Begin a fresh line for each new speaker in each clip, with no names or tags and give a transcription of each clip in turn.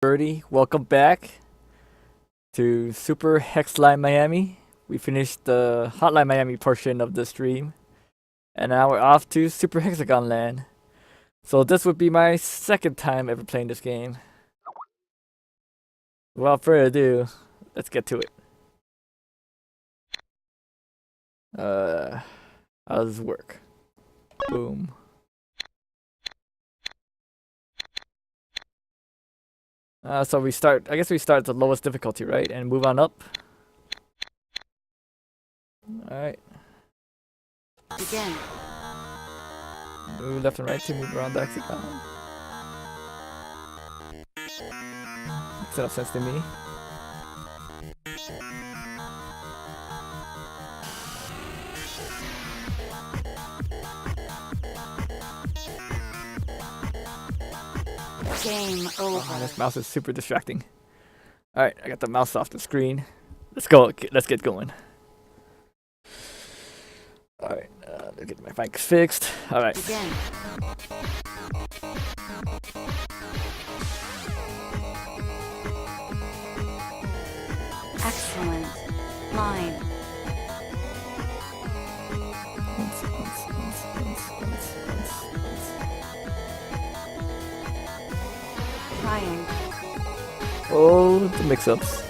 Birdie, welcome back to Super Hexagon Miami. We finished the Hotline Miami portion of the stream, and now we're off to Super Hexagon Land. So this would be my second time ever playing this game. Without further ado, let's get to it. How does this work? Boom. So we start, I guess we start at the lowest difficulty, right? And move on up. Alright.
Begin.
Move left and right to move around the hexagon. Makes enough sense to me.
Game over.
Oh, this mouse is super distracting. Alright, I got the mouse off the screen. Let's go. Let's get going. Alright, let's get my mic fixed. Alright.
Begin. Excellent. Line. Triangle.
Oh, the mix-ups.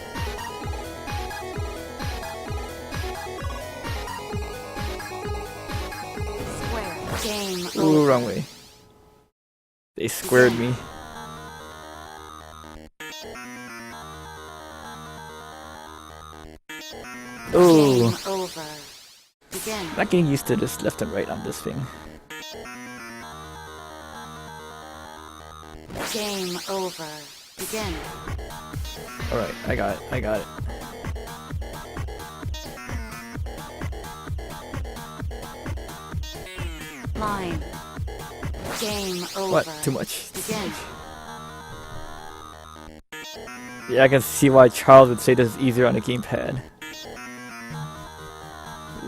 Square. Game
Ooh,
over.
wrong way. They squared me. Ooh.
Game over. Begin.
Not getting used to this left and right on this thing.
Game over. Begin.
Alright, I got it. I got it.
Line. Game over.
What? Too much.
Begin.
Yeah, I can see why Charles would say this is easier on a gamepad.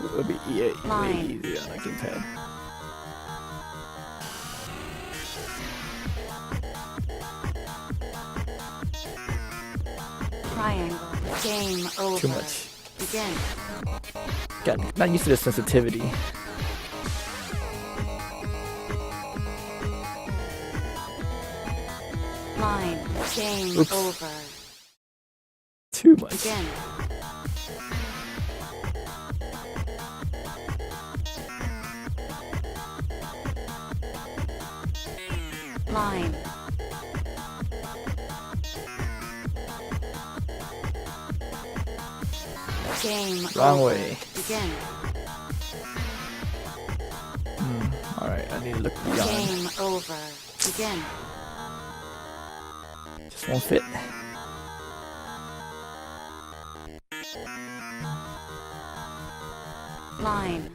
It would be way
Line.
easier on a gamepad.
Triangle. Game over.
Too much.
Begin.
Got not used to the sensitivity.
Line. Game
Oops.
over.
Too much.
Begin. Line. Game
Wrong
over.
way.
Begin.
Alright, I need to look beyond.
Game over. Begin.
Just won't fit.
Line.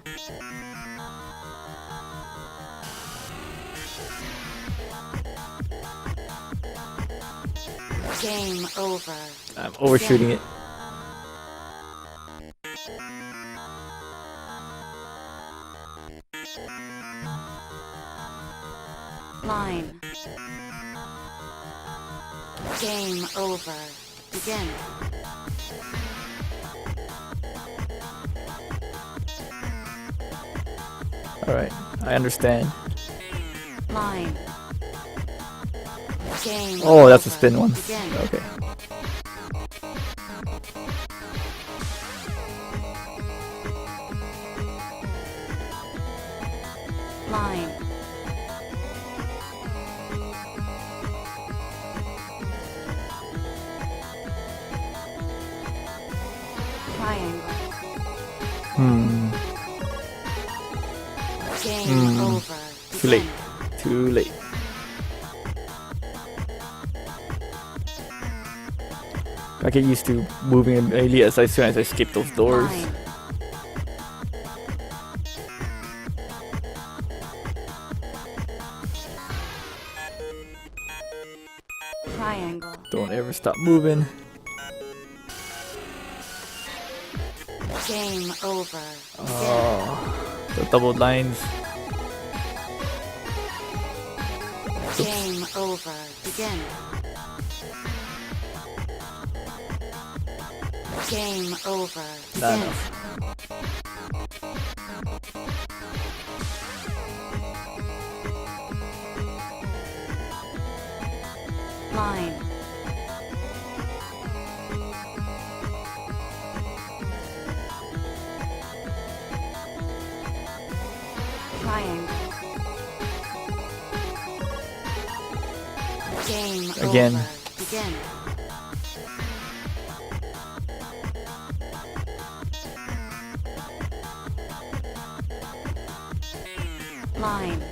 Game over.
I'm overshooting it.
Line. Game over. Begin.
Alright, I understand.
Line. Game
Oh, that's a
over.
spin one.
Begin.
Okay.
Line. Triangle. Game over.
Too late.
Begin.
Too late. I get used to moving immediately as soon as I skip those doors.
Line. Triangle.
Don't ever stop moving.
Game over.
Oh, the double lines.
Game over. Begin. Game over.
Not
Begin.
enough.
Line. Triangle. Game
Again.
over. Begin. Line.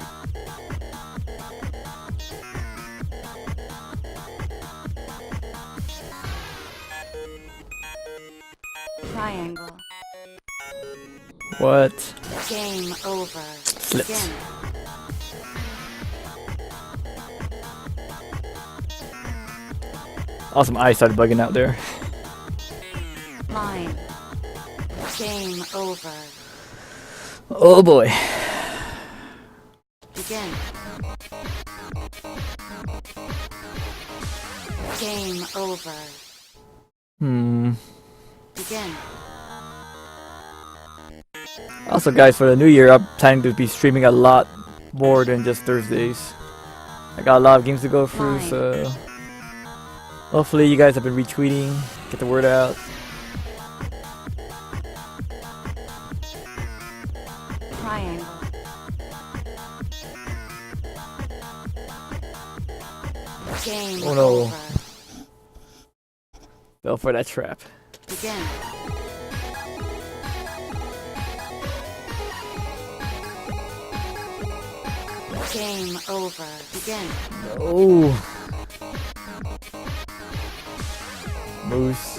Triangle.
What?
Game over.
Slipped.
Begin.
Awesome, eyes started bugging out there.
Line. Game over.
Oh boy.
Begin. Game over. Begin.
Also, guys, for the new year, I'm planning to be streaming a lot more than just Thursdays. I got a lot of games to go through,
Fine.
so hopefully you guys have been retweeting, get the word out.
Triangle. Game
Oh no.
over.
Fell for that trap.
Begin. Game over. Begin.
Oh. Moose.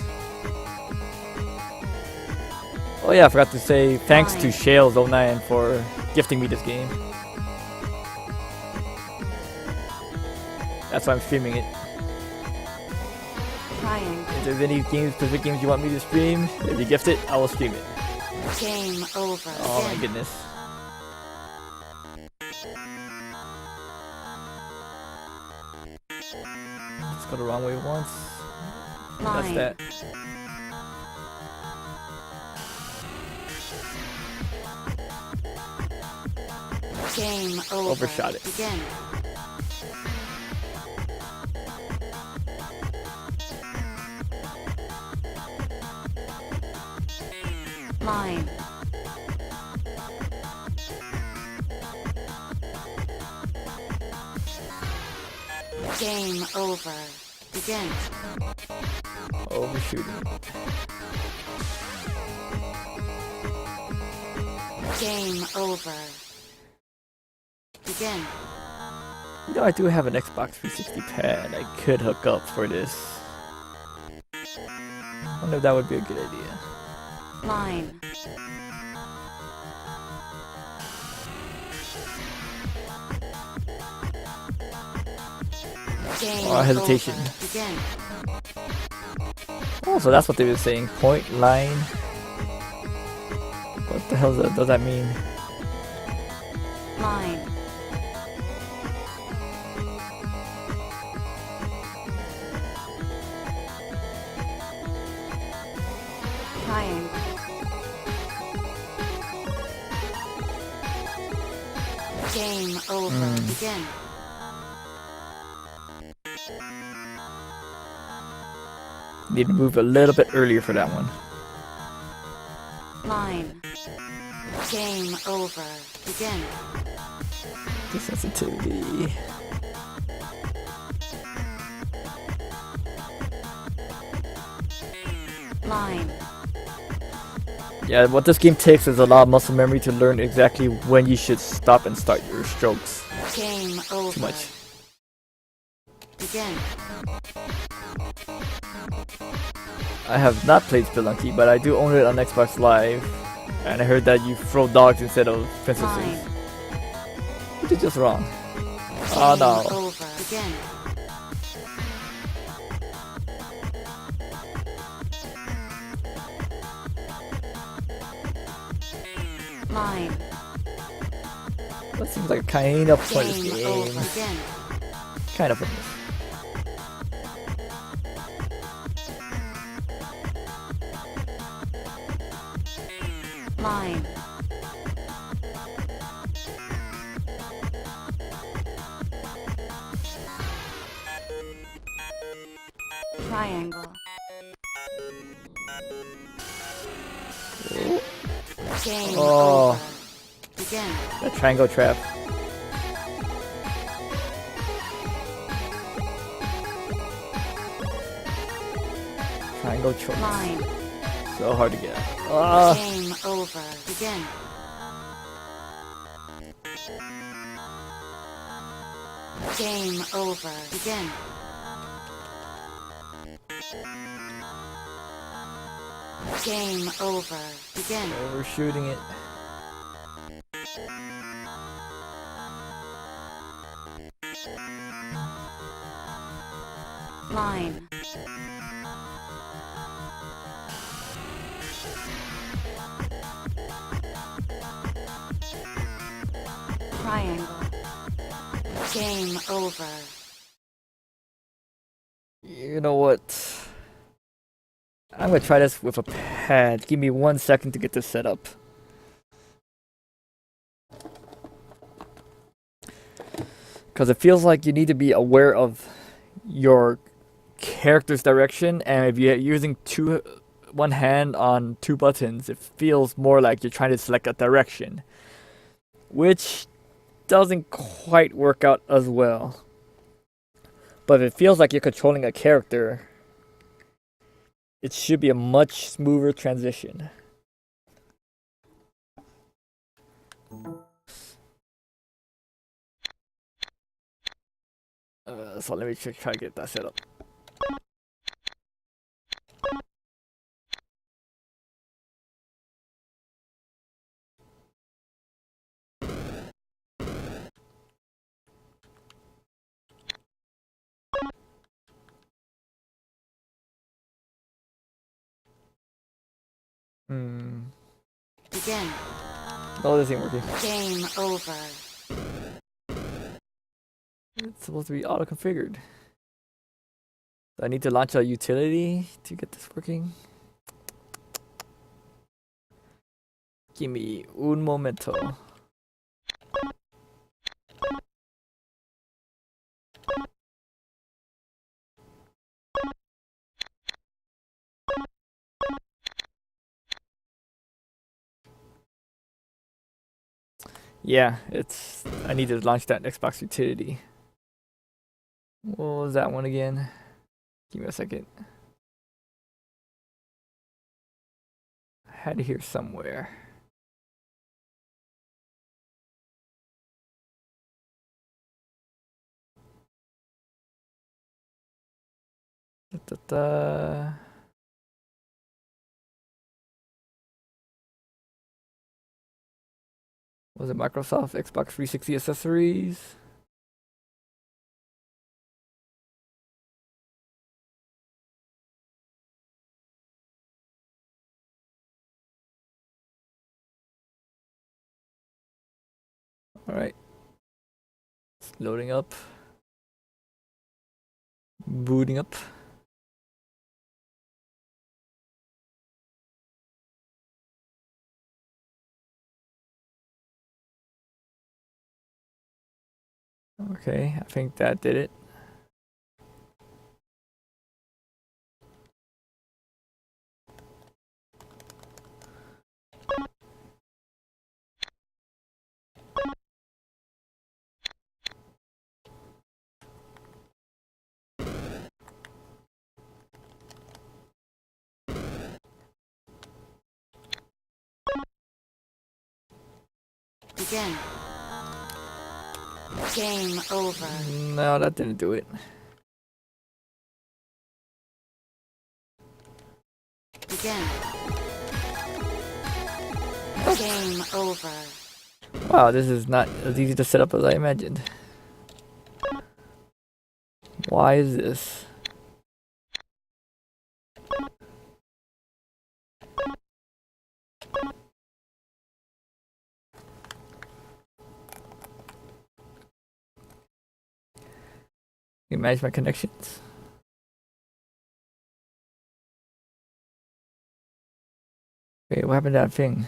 Oh yeah, I forgot to say thanks to
Fine.
Shales09 for gifting me this game. That's why I'm streaming it.
Triangle.
If there's any games, specific games you want me to stream, if you gift it, I will stream it.
Game over.
Oh my
Begin.
goodness. Let's go the wrong way once. That's
Line.
that.
Game over.
Overshot it.
Begin. Line. Game over. Begin.
Overshooting.
Game over. Begin.
You know, I do have an Xbox 360 pad I could hook up for this. I wonder if that would be a good idea.
Line. Game
Oh, hesitation.
over. Begin.
Oh, so that's what they were saying. Point line. What the hell does that mean?
Line. Triangle. Game over. Begin.
Need to move a little bit earlier for that one.
Line. Game over. Begin.
The sensitivity.
Line.
Yeah, what this game takes is a lot of muscle memory to learn exactly when you should stop and start your strokes.
Game over.
Too much.
Begin.
I have not played Spelunky, but I do own it on Xbox Live. And I heard that you throw dogs instead of princesses.
Line.
Which is just wrong. Oh
Game
no.
over. Begin. Line.
That seems like a kind of pointless
Game over.
game.
Begin.
Kind of pointless.
Line. Triangle. Game
Oh.
over. Begin.
The triangle trap. Triangle choice.
Line.
So hard to get. Ah.
Game over. Begin. Game over. Begin. Game over. Begin.
Overshooting it.
Line. Triangle. Game over.
You know what? I'm gonna try this with a pad. Give me 1 second to get this set up. Because it feels like you need to be aware of your character's direction, and if you're using one hand on two buttons, it feels more like you're trying to select a direction, which doesn't quite work out as well. But if it feels like you're controlling a character, it should be a much smoother transition. So let me try to get that set up.
Begin.
No, this ain't working.
Game over.
It's supposed to be auto-configured. I need to launch a utility to get this working. Give me un momento. Yeah, I need to launch that Xbox utility. What was that one again? Give me a second. I had it here somewhere. Was it Microsoft Xbox 360 accessories? Alright. It's loading up. Booting up. Okay, I think that did it.
Begin. Game over.
No, that didn't do it.
Begin. Game over.
Wow, this is not as easy to set up as I imagined. Why is this? Can you manage my connections? Okay, what happened to that thing?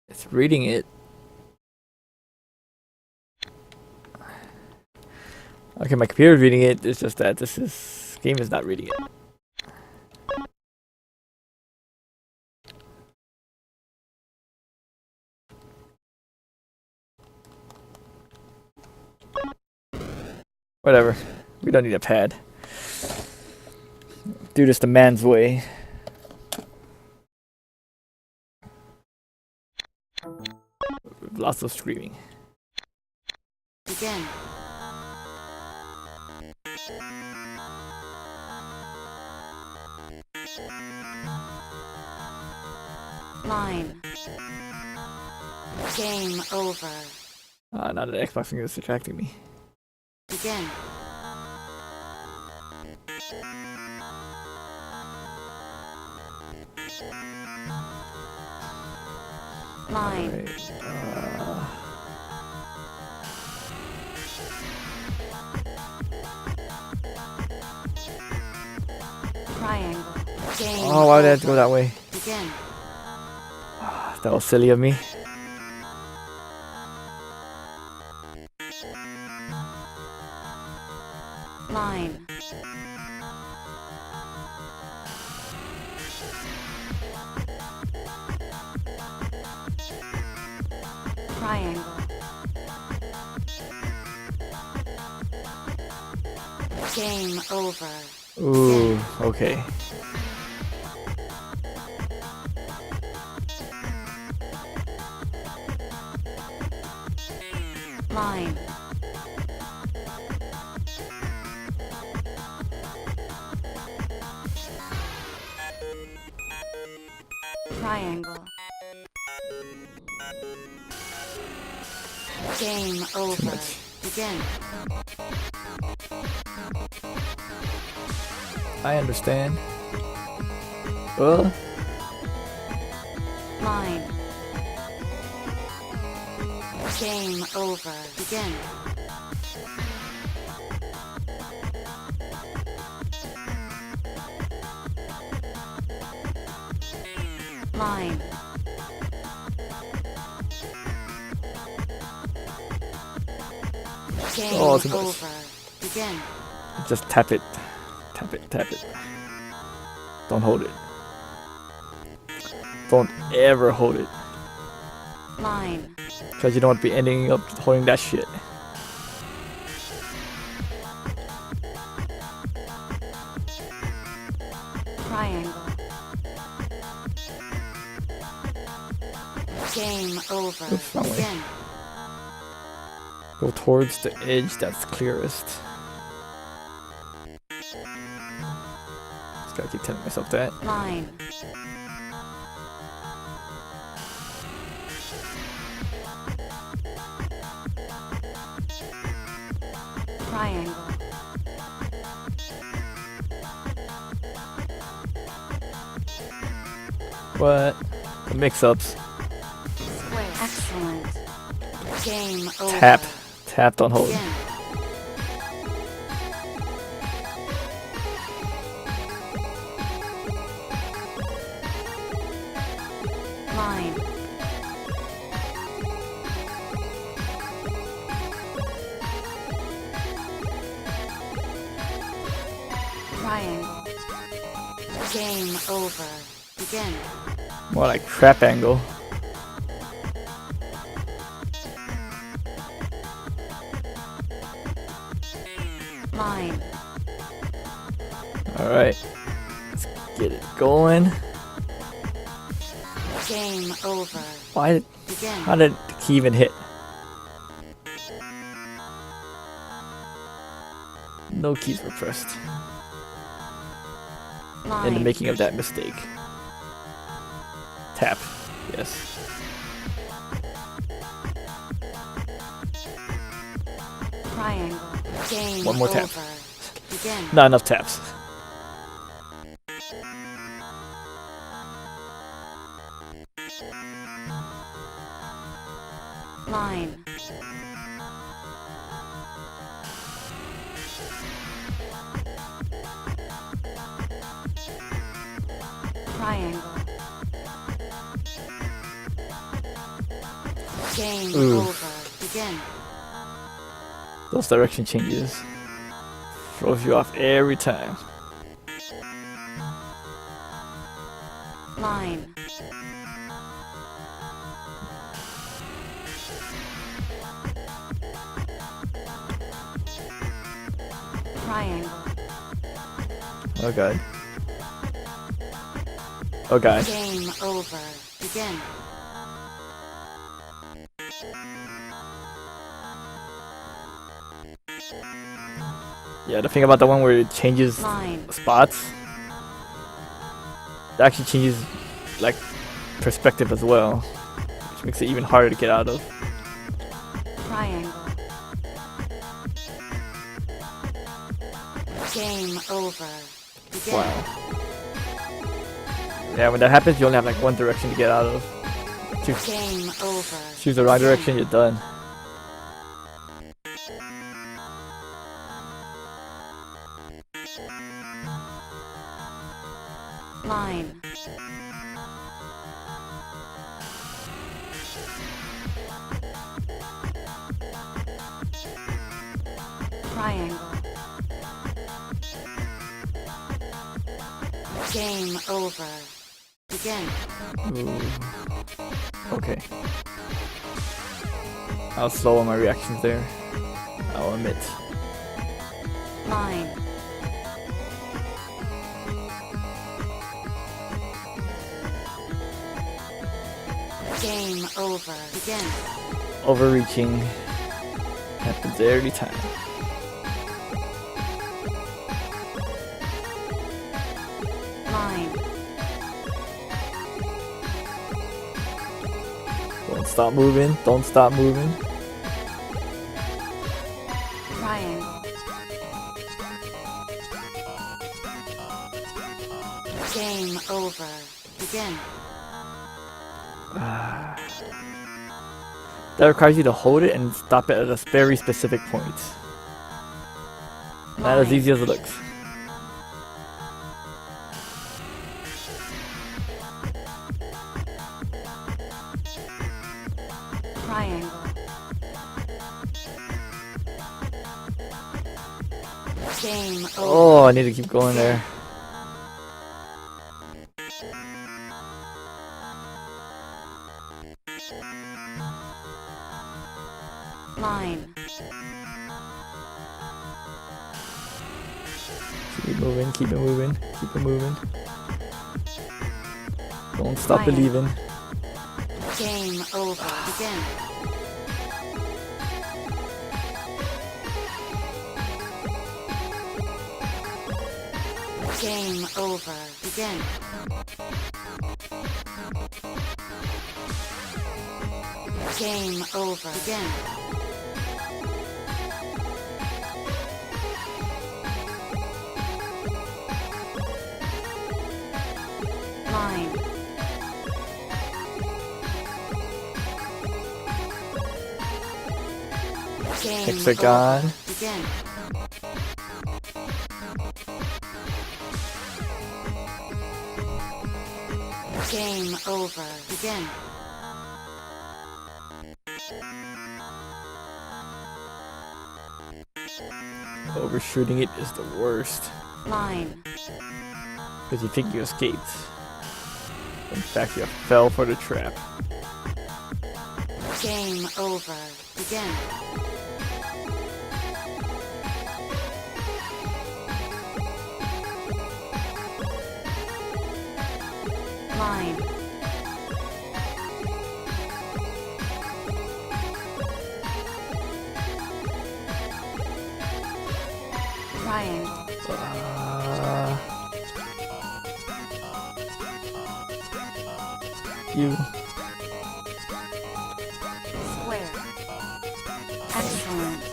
It's reading it. Okay, my computer's reading it. It's just that this game is not reading it. Whatever. We don't need a pad. Do this the man's way. Lots of screaming.
Begin. Line. Game over.
Now the Xbox thing is distracting me.
Begin. Line.
Right.
Triangle. Game
Oh, why did I have
over.
to go that way?
Begin.
That was silly of me.
Line. Triangle. Game over.
Ooh, okay.
Line. Triangle. Game over.
much.
Begin.
I understand.
Line. Game over. Begin. Line. Game
Oh, too much.
over. Begin.
Just tap it. Tap it, tap it. Don't hold it. Don't ever hold it.
Line.
Because you don't want to be ending up holding that shit.
Triangle. Game over.
Oops, wrong way.
Begin.
Go towards the edge that's clearest. Just gotta keep telling myself that.
Line. Triangle.
What? The mix-ups.
Square. Excellent. Game over.
Tap. Tap, don't hold.
Begin. Line. Triangle. Game over. Begin.
More like crap angle.
Line.
Alright. Let's get it going.
Game over.
Why did,
Begin.
how did the key even hit? No keys were pressed
Line.
in the making of that mistake. Tap. Yes.
Triangle. Game
One more tap.
over. Begin.
Not enough taps.
Line. Triangle. Game
Oof.
over. Begin.
Those direction changes throws you off every time.
Line. Triangle.
Oh god. Oh god.
Game over. Begin.
Yeah, the thing about the one where it changes
Line.
spots, it actually changes like perspective as well, which makes it even harder to get out of.
Triangle. Game over. Begin.
Wow. Yeah, when that happens, you only have like one direction to get out of.
Game over.
Choose the wrong direction, you're done.
Line. Triangle. Game over. Begin.
Ooh. Okay. I was slow on my reactions there, I'll admit.
Line. Game over. Begin.
Overreaching happens every time.
Line.
Don't stop moving, don't stop moving.
Triangle. Game over. Begin.
That requires you to hold it and stop it at a very specific point. Not as
Line.
easy as it looks.
Triangle. Game over.
Oh, I need to keep going there.
Line.
Keep it moving, keep it moving, keep it moving. Don't stop
Fine.
believing.
Game over. Begin. Game over. Begin. Game over. Begin. Line. Game
Hexagon.
over. Begin. Game over. Begin.
Overshooting it is the worst.
Line.
Because you think you escaped. In fact, you fell for the trap.
Game over. Begin. Line. Triangle.
You.
Square. Excellent.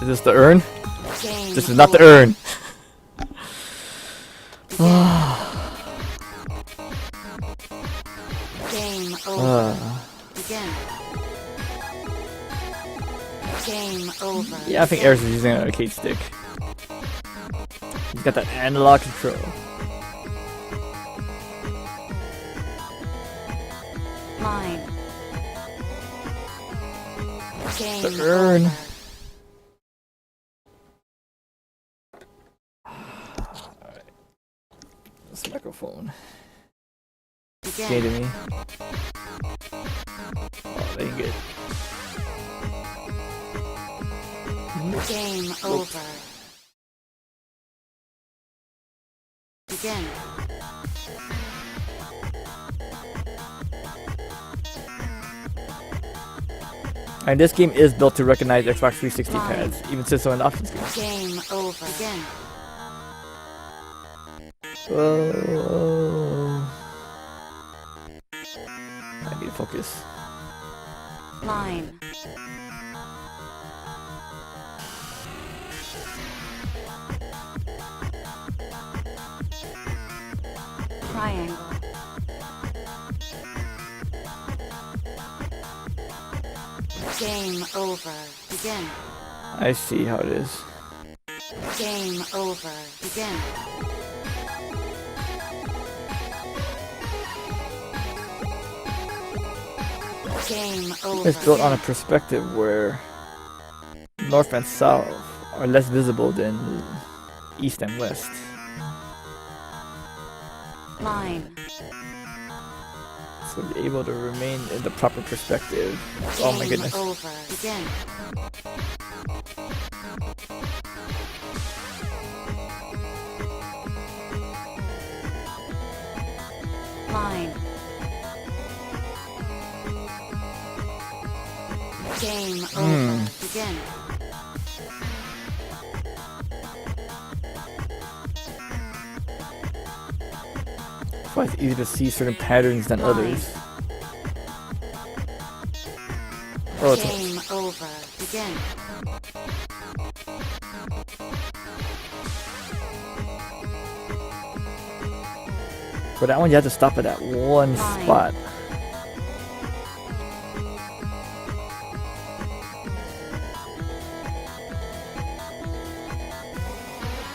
Is this the urn?
Game
This is not the
over.
urn.
Game over. Begin. Game over.
Yeah, I think Eris is using an arcade stick. He's got that analog control.
Line. Game
The urn.
over.
This microphone.
Begin.
Gay to me. Oh, they ain't good.
Game over. Begin.
And this game is built to recognize Xbox 360
Line.
pads, even since it's an option screen.
Game over. Begin.
I need to focus.
Line. Triangle. Game over. Begin.
I see how it is.
Game over. Begin. Game over.
It's built on a perspective where north and south are less visible than east and west.
Line.
So be able to remain in the proper perspective. Oh my goodness.
Game over. Begin. Line. Game over. Begin.
That's why it's easy to see certain patterns than others. Oh, it's
Game over. Begin.
for that one you have to stop at that one
Fine.
spot.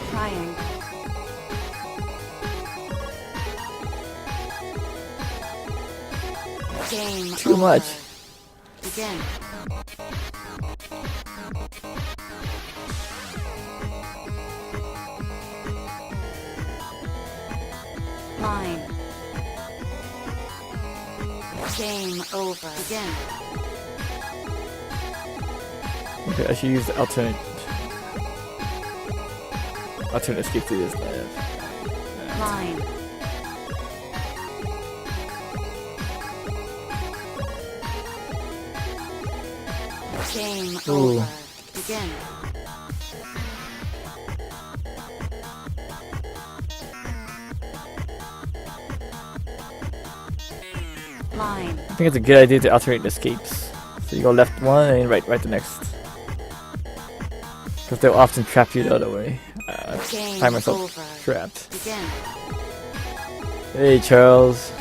Triangle. Game
Too
over.
much.
Begin. Line. Game over. Begin.
Okay, I should use the alternate escape to this left.
Line. Game
Ooh.
over. Begin. Line.
I think it's a good idea to alternate the escapes. So you go left one and right the next. Because they'll often trap you the other way. I
Game
find myself
over.
trapped.
Begin.
Hey Charles.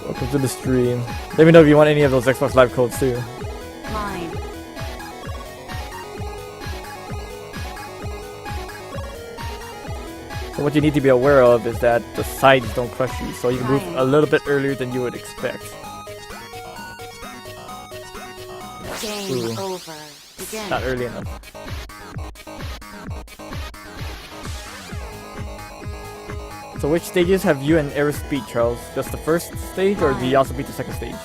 Welcome to the stream. Let me know if you want any of those Xbox Live codes too.
Line.
So what you need to be aware of is that the sides don't crush you, so you can move
Right.
a little bit earlier than you would expect.
Game
Ooh.
over. Begin.
Not early enough. So which stages have you and Eris beat, Charles? Just the first stage, or do you also beat the second stage?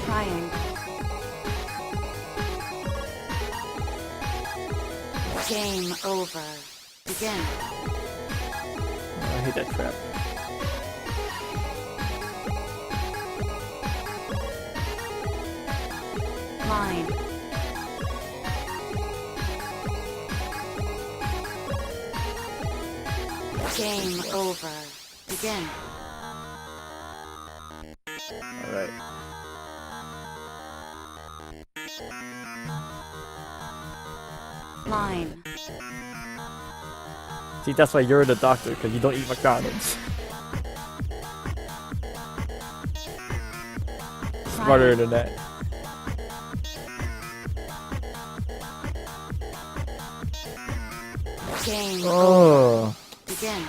Triangle. Game over. Begin.
I hate that trap.
Line. Game over. Begin.
Alright.
Line.
See, that's why you're the doctor, because you don't eat McDonald's. Smarter than that.
Game over.
Oh.
Begin.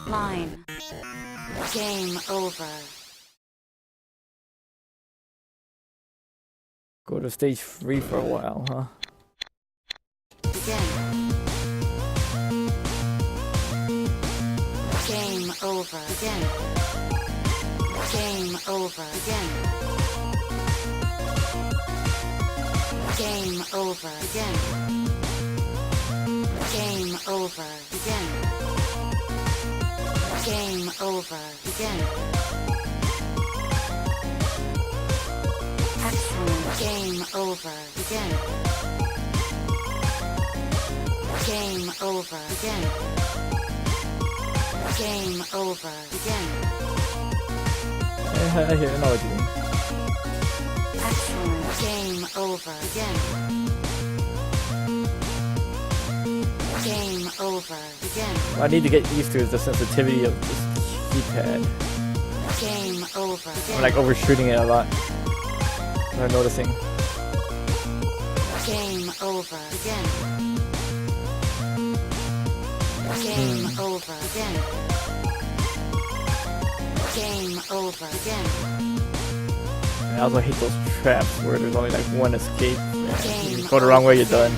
Line. Game over.
Go to stage 3 for a while, huh?
Begin. Game over. Again. Game over. Again. Game over. Again. Game over. Again. Game over. Again. Excellent. Game over. Again. Game over. Again. Game over. Again.
I know what you mean.
Excellent. Game over. Again. Game over. Again.
What I need to get used to is the sensitivity of this keypad.
Game over.
I'm
Again.
like overshooting it a lot. I'm noticing.
Game over. Again. Game over. Again. Game over. Again.
I also hate those traps where there's only like one escape.
Game
You go the wrong way, you're done.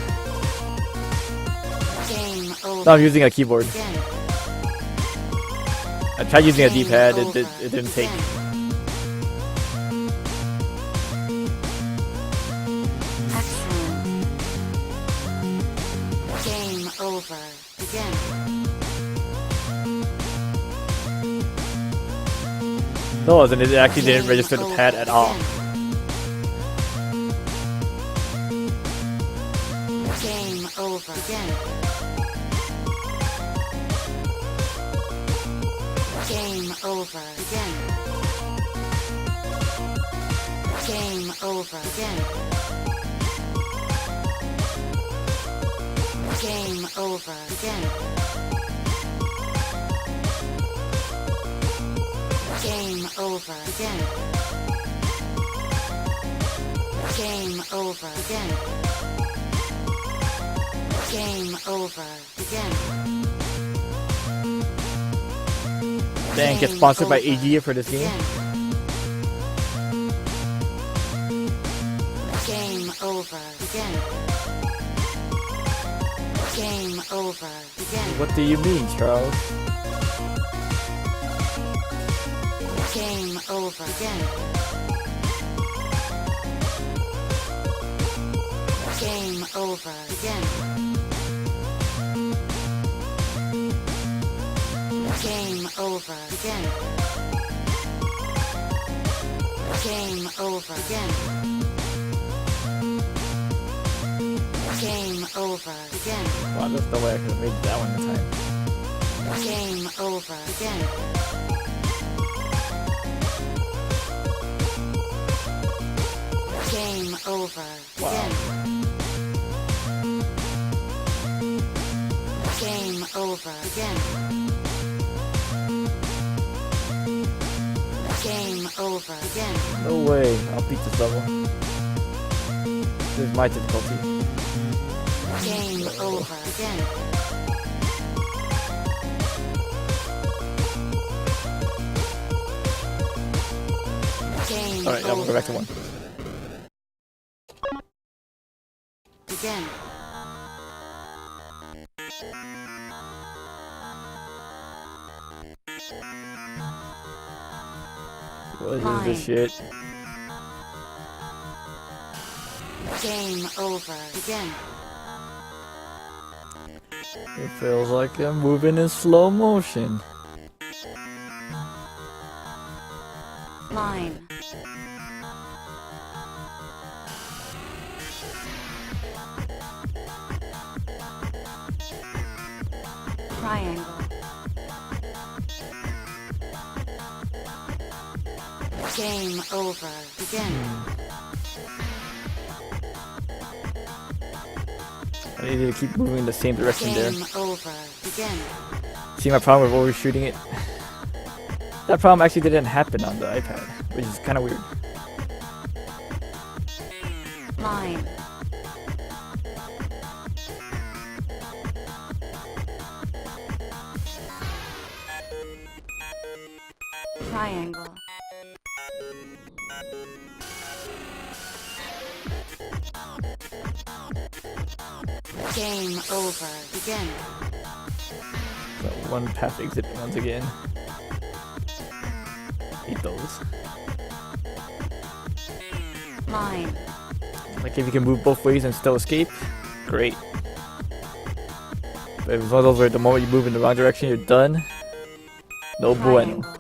Game over.
Now I'm using a keyboard.
Again.
I tried using a
Game
D-pad,
over.
it didn't take.
Again. Excellent. Game over. Again.
No, then it actually didn't register the
Game
pad
over.
at all.
Again. Game over. Again. Game over. Again. Game over. Again. Game over. Again. Game over. Again. Game over. Again. Game over. Again.
Dang, get
Game
sponsored by
over.
AG for this game.
Game over. Again. Game over. Again.
What do you mean, Charles?
Game over. Again. Game over. Again. Game over. Again. Game over. Again. Game over. Again.
Wow, there's no way I could have made that one in time.
Game over. Again. Game over.
Wow.
Again. Game over. Again. Game over. Again.
No way, I'll beat this level. This is my difficulty.
Game over. Again. Game
Alright, now we'll go back to 1.
Begin.
What is this shit?
Game over. Begin.
It feels like I'm moving in slow motion.
Line. Triangle. Game over. Begin.
I need to keep moving in the same direction there.
Game over. Begin.
See my problem with overshooting it? That problem actually didn't happen on the iPad. which is kind of weird.
Line. Triangle. Game over. Begin.
So one path exit once again. Hate those.
Line.
Like if you can move both ways and still escape, great. But if it's one of those where the moment you move in the wrong direction, you're done. No bueno.
Triangle.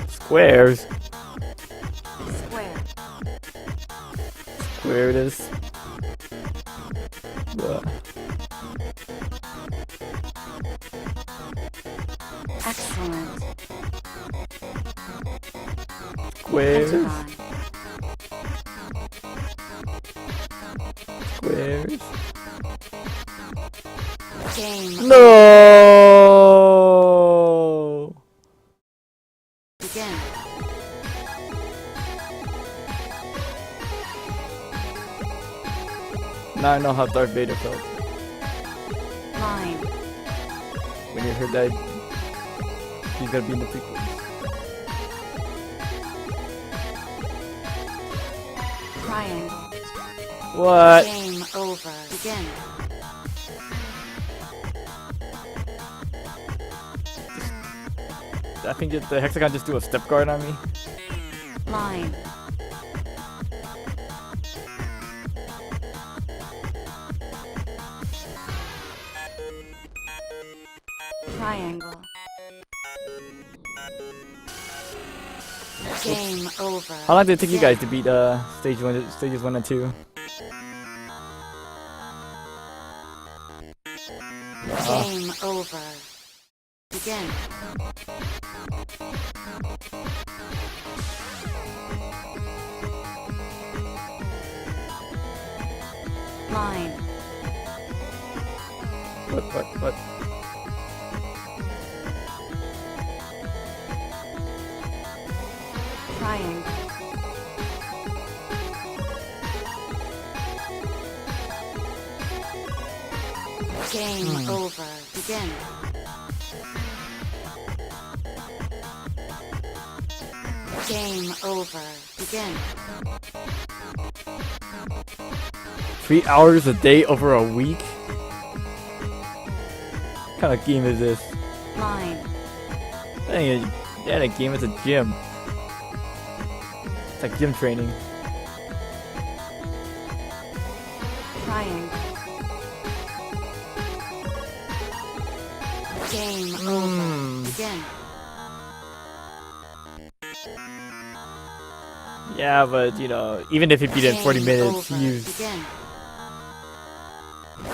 Squares.
Square.
Square it is. Ugh.
Excellent.
Squares.
Pentagon.
Squares.
Game.
No.
Begin.
Now I know how Darth Vader felt
Line.
when you heard that he's gonna be in the prequels.
Triangle.
What?
Game over. Begin.
I think that the hexagon just do a step guard on me.
Line. Triangle. Game over.
How long did it take you guys to beat stages 1 and 2?
Game over. Begin. Line.
What?
Triangle. Game over. Begin. Game over. Begin.
3 hours a day over a week? What kind of game is this?
Line.
That ain't a game, it's a gym. It's like gym training.
Triangle. Game over. Begin.
Yeah, but you know, even if he beat it in 40
Game
minutes,
over.
he used
Begin.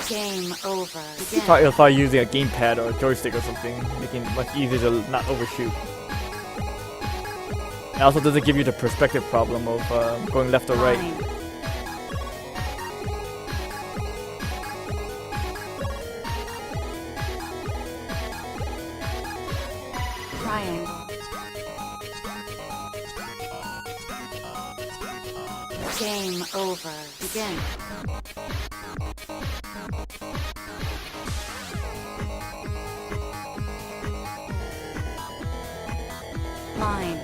Game over.
he'll
Begin.
probably using a gamepad or a joystick or something, making it much easier to not overshoot. It also doesn't give you the perspective problem of going left or right.
Line. Triangle. Game over. Begin. Line.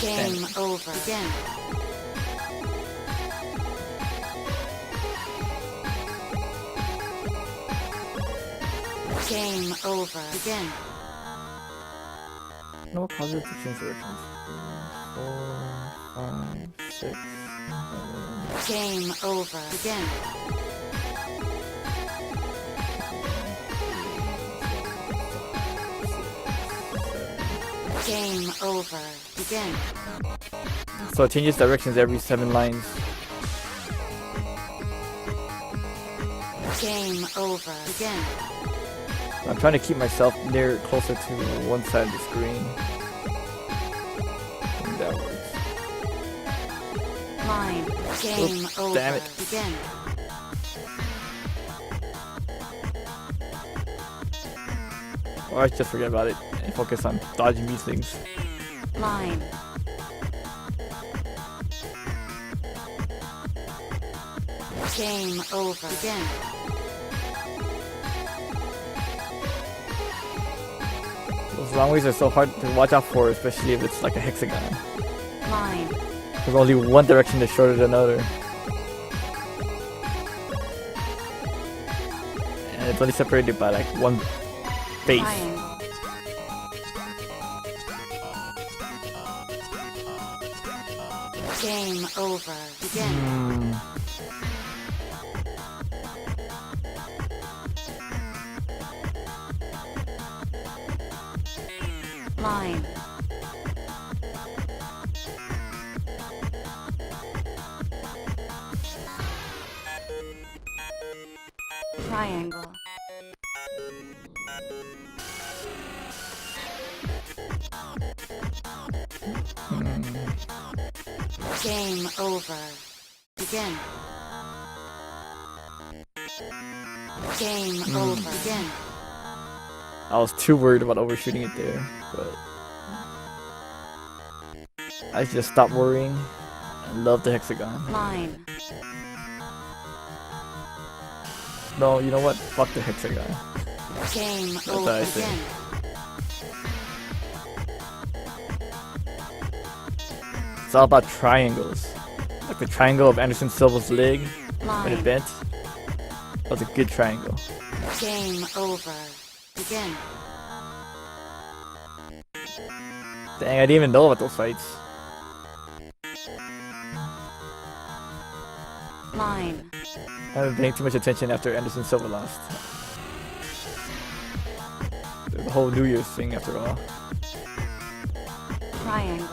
Game over. Begin. Game over. Begin.
No positive change directions. 3, 4, 5, 6, 7.
Game over. Begin. Game over. Begin.
So it changes directions every 7 lines.
Game over. Begin.
I'm trying to keep myself closer to one side of the screen. I think that works.
Line. Game over.
damn it.
Begin.
Or I just forget about it and focus on dodging these things.
Line. Game over. Begin.
Those long ways are so hard to watch out for, especially if it's like a hexagon.
Line.
There's only one direction that's shorter than another. And it's only separated by like one base.
Triangle. Game over. Begin. Line. Triangle. Game over. Begin. Game over. Begin.
I was too worried about overshooting it there, but I just stopped worrying. I love the hexagon.
Line.
No, you know what? Fuck the hexagon.
Game
what
over.
I say.
Begin.
It's all about triangles. Like the triangle of Anderson Silva's leg when it
Line.
bent. That was a good triangle.
Game over. Begin.
Dang, I didn't even know about those fights.
Line.
I haven't paying too much attention after Anderson Silva lost. There's a whole New Year's thing after all.
Triangle.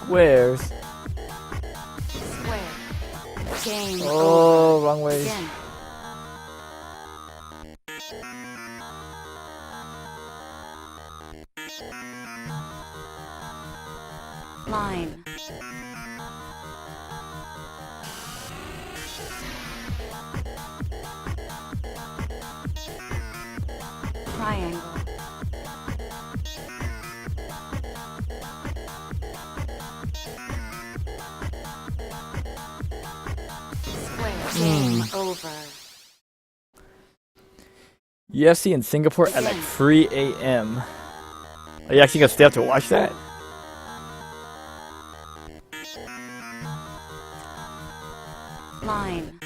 Squares.
Square. Game over.
Oh, wrong way.
Begin. Line. Triangle. Square. Game over.
UFC in Singapore at like 3 a.m. Are you actually gonna stay up to watch that?
Line.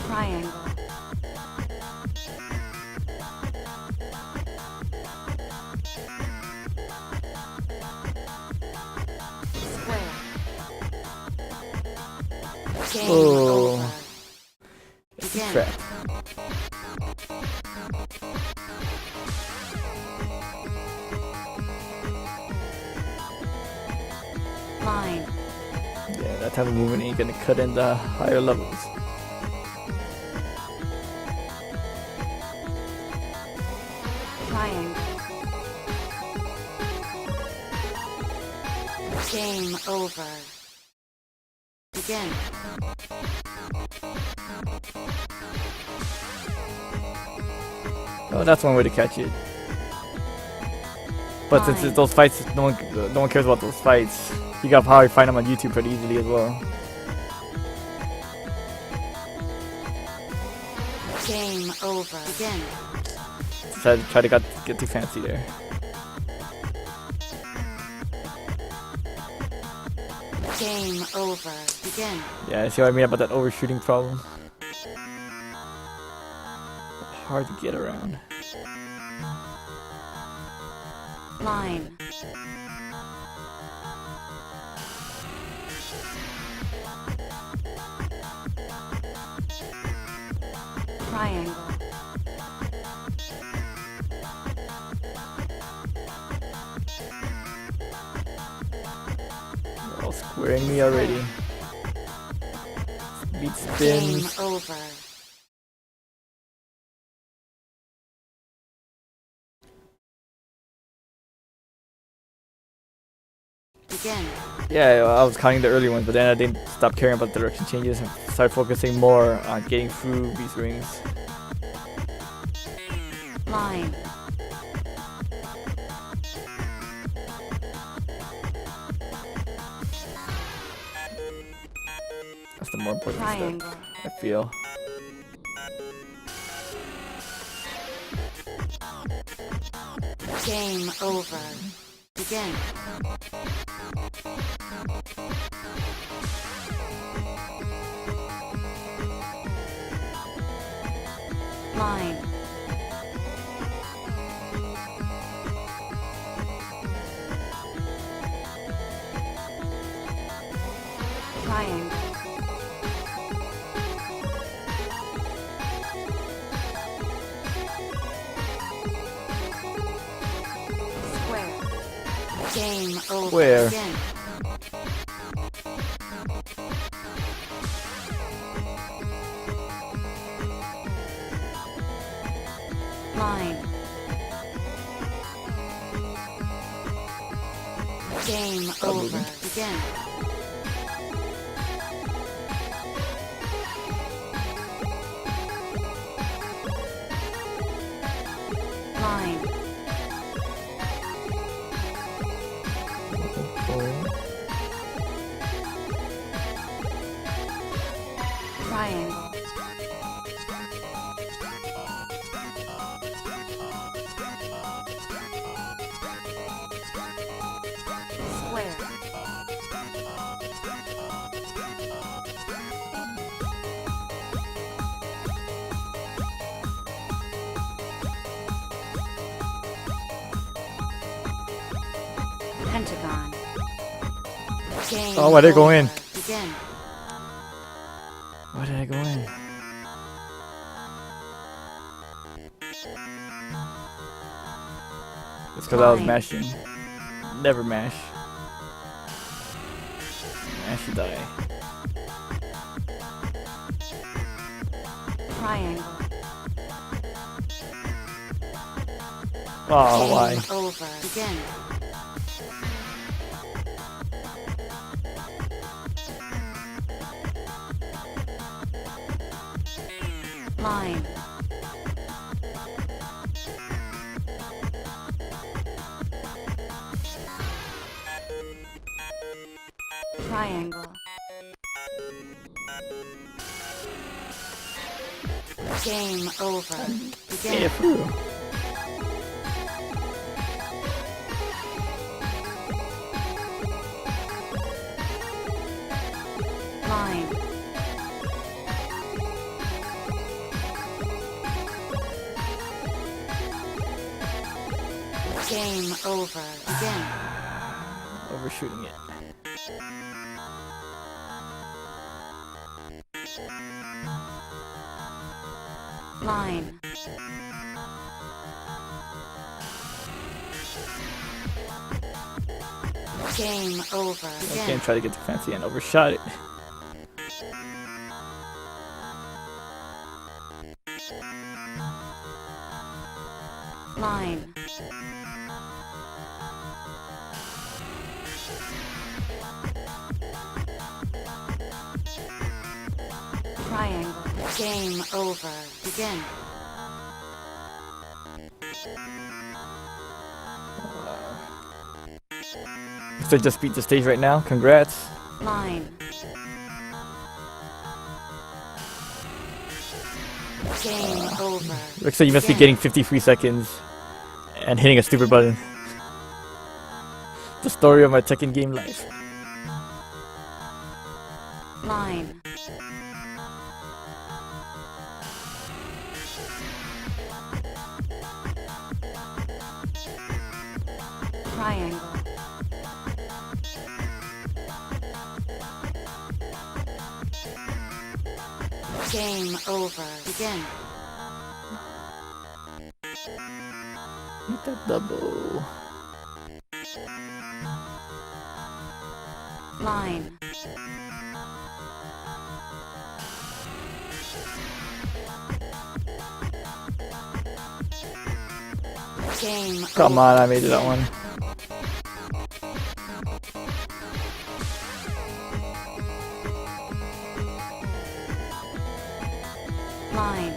Triangle. Square. Game
Oh.
over. Begin.
Crap.
Line.
Yeah, that type of movement ain't gonna cut in the higher levels.
Triangle. Game over. Begin.
Oh, that's one way to catch it. But since it's those fights, no one cares about those fights. You can probably find them on YouTube pretty easily as well.
Game over. Begin.
Try to get too fancy there.
Game over. Begin.
Yeah, see what I mean about that overshooting problem? Hard to get around.
Line. Triangle.
They're all squaring me already. Be
Game
spins.
over. Begin.
Yeah, I was counting the early ones, but then I didn't stop caring about the direction changes and started focusing more on getting through these rings.
Line.
That's the more important
Triangle.
step, I feel.
Game over. Begin. Line. Triangle. Square. Game over.
Square.
Begin. Line. Game
Stop
over.
moving.
Begin. Line. Triangle. Square. Pentagon. Game
Oh, why'd it go
over.
in?
Begin.
Why did I go in? It's because I was
Line.
mashing. Never mash. Mash you die.
Triangle.
Oh,
Game
why?
over. Begin. Line. Triangle. Game over. Begin.
Yeah, through.
Line. Game over. Begin.
Overshooting it.
Line. Game over.
I
Begin.
can't try to get too fancy and overshot it.
Line. Triangle. Game over. Begin.
So just beat the stage right now. Congrats.
Line. Game over.
Looks like you must be
Begin.
getting 53 seconds and hitting a stupid button. The story of my Tekken game life.
Line. Triangle. Game over. Begin.
Hit that double.
Line. Game
Come
over.
on, I made it that one.
Line.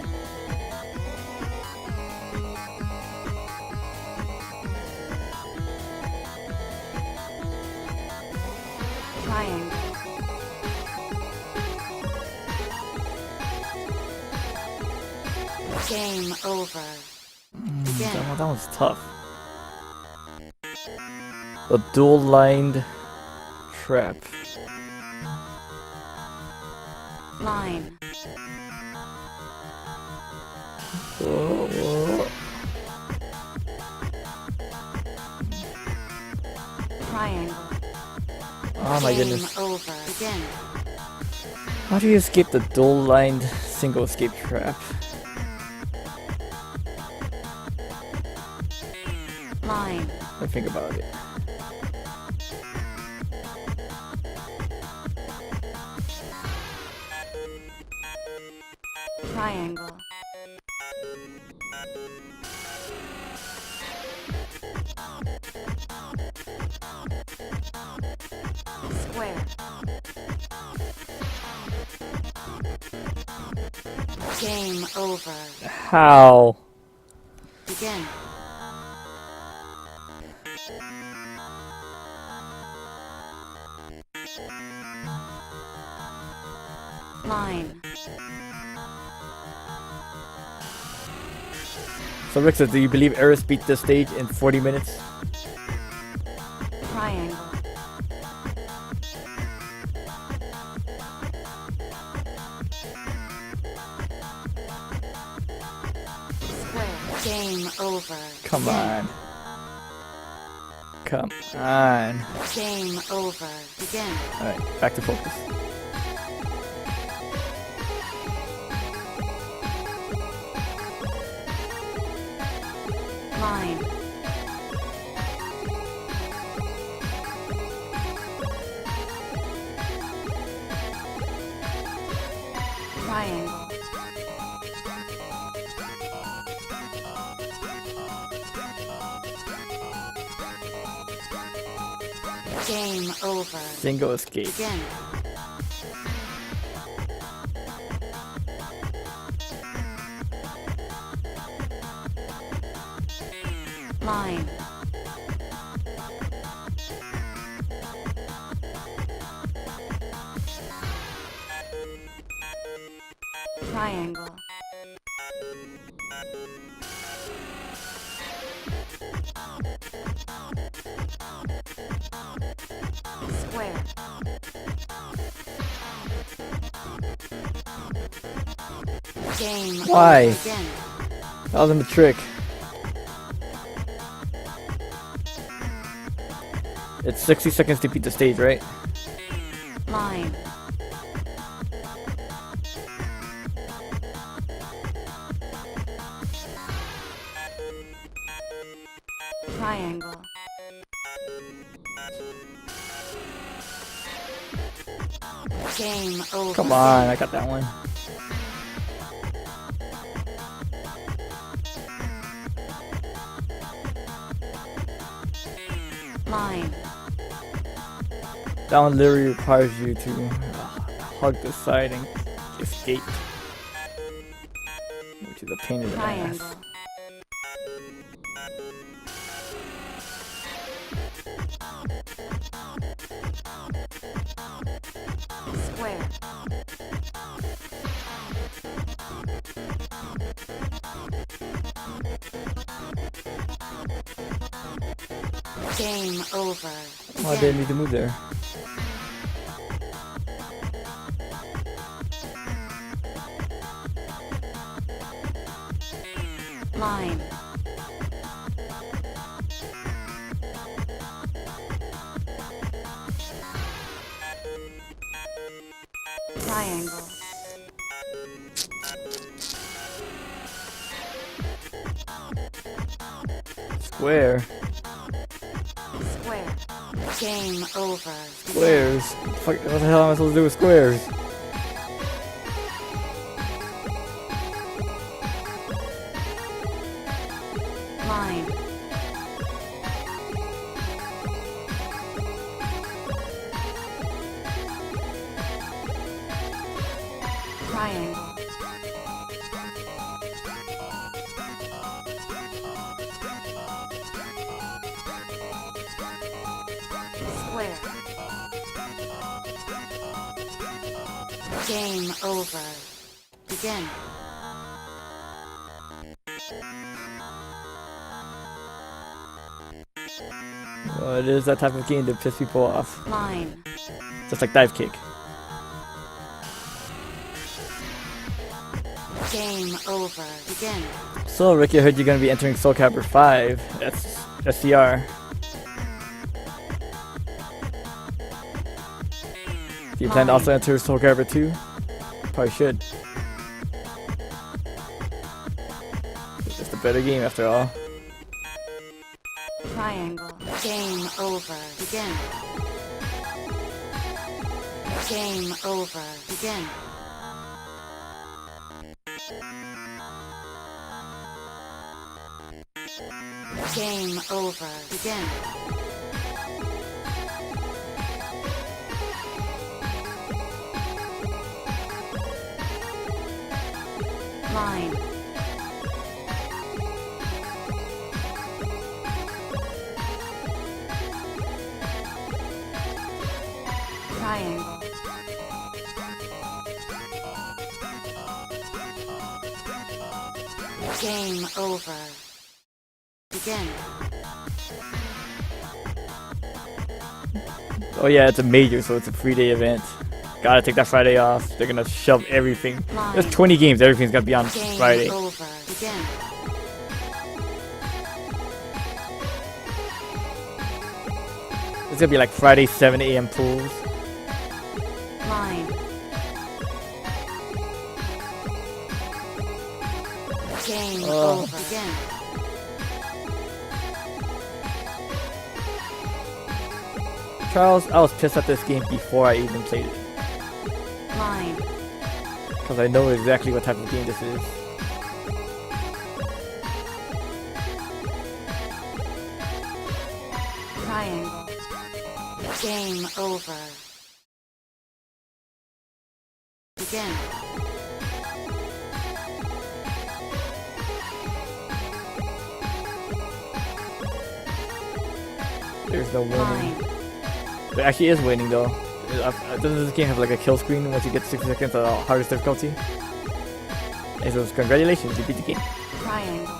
Triangle. Game over. Begin.
That one's tough. A dual-lined trap.
Line.
Whoa, whoa.
Triangle.
Oh my
Game
goodness.
over. Begin.
How do you escape the dual-lined single escape trap?
Line.
I think about it.
Triangle. Square. Game over.
How?
Begin. Line.
So Rick says, do you believe Eris beat this stage in 40 minutes?
Triangle. Square. Game over.
Come on. Come on.
Game over. Begin.
Alright, back to focus.
Line. Triangle. Game over.
Single escape.
Begin. Line. Triangle. Square. Game
Why?
over. Begin.
That wasn't the trick. It's 60 seconds to beat the stage, right?
Line. Triangle. Game over.
Come on, I got that one.
Line.
That one literally requires you to hug the side and escape. Which is a pain in the ass.
Triangle. Square. Game over.
Why did I need to move there?
Line. Triangle.
Square.
Square. Game over.
Squares. Fuck, what the hell am I supposed to do with squares?
Line. Triangle. Square. Game over. Begin.
Well, it is that type of game to piss people off.
Line.
Just like dive kick.
Game over. Begin.
So, Ricky, I heard you're gonna be entering Soul Calibur 5. That's SCR. Do you plan to also enter Soul Calibur 2? Probably should. It's just a better game after all.
Triangle. Game over. Begin. Game over. Begin. Game over. Begin. Line. Triangle. Game over. Begin.
Oh yeah, it's a major, so it's a 3-day event. Gotta take that Friday off. They're gonna shove everything. There's 20 games, everything's gonna be on
Game
Friday.
over. Begin.
It's gonna be like Friday 7 a.m. pools.
Line. Game over. Begin.
Charles, I was pissed at this game before I even played it.
Line.
Because I know exactly what type of game this is.
Triangle. Game over. Begin.
There's no winning.
Line.
There actually is winning though. Doesn't this game have like a kill screen once you get 60 seconds at hardest difficulty? And so congratulations, you beat the game.
Triangle.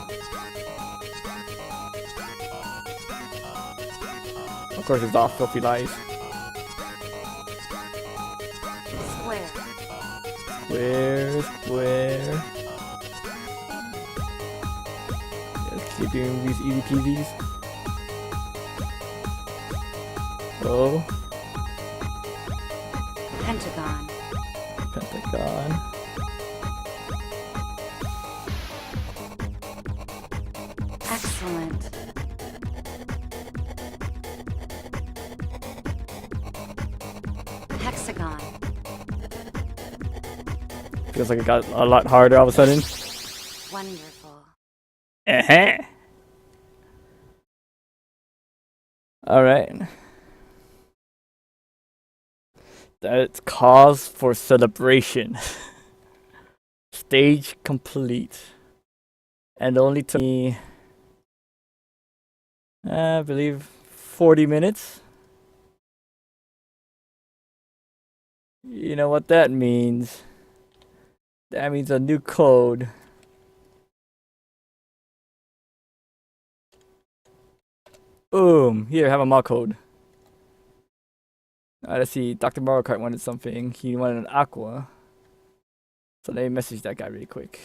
Of course it's off filthy lies.
Square.
Square. Let's keep doing these easy peasies. Oh.
Pentagon.
Pentagon.
Excellent. Hexagon.
Feels like it got a lot harder all of a sudden.
Wonderful.
Alright. That's cause for celebration. Stage complete. And only took me, I believe, 40 minutes. You know what that means? That means a new code. Boom! Here, have a mod code. Let's see. Dr. Mario Kart wanted something. He wanted an aqua. So let me message that guy really quick.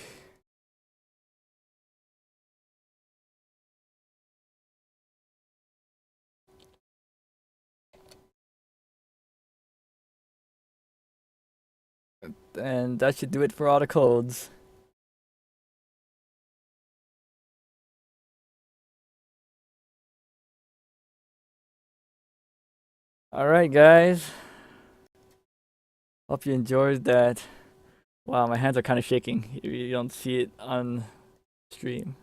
And that should do it for all the codes. Alright guys. Hope you enjoyed that. Wow, my hands are kind of shaking. You don't see it on stream.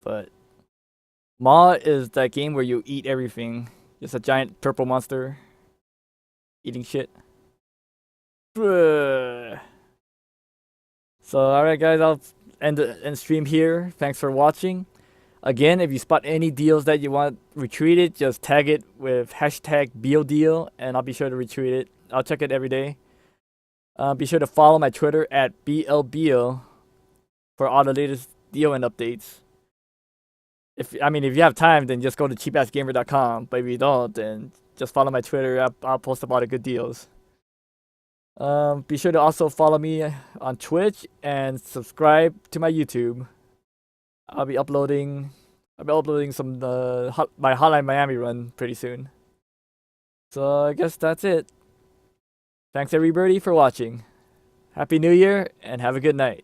But Maw is that game where you eat everything. Just a giant purple monster eating shit. Bruh. So alright guys, I'll end the stream here. Thanks for watching. Again, if you spot any deals that you want retweeted, just tag it with hashtag BeeL and I'll be sure to retweet it. I'll check it every day. Be sure to follow my Twitter at BeeL for all the latest deal and updates. If you have time, then just go to cheapassgamer.com. But if you don't, then just follow my Twitter. I'll post a lot of good deals. Be sure to also follow me on Twitch and subscribe to my YouTube. I'll be uploading some my Hotline Miami run pretty soon. So I guess that's it. Thanks everybody for watching. Happy New Year and have a good night.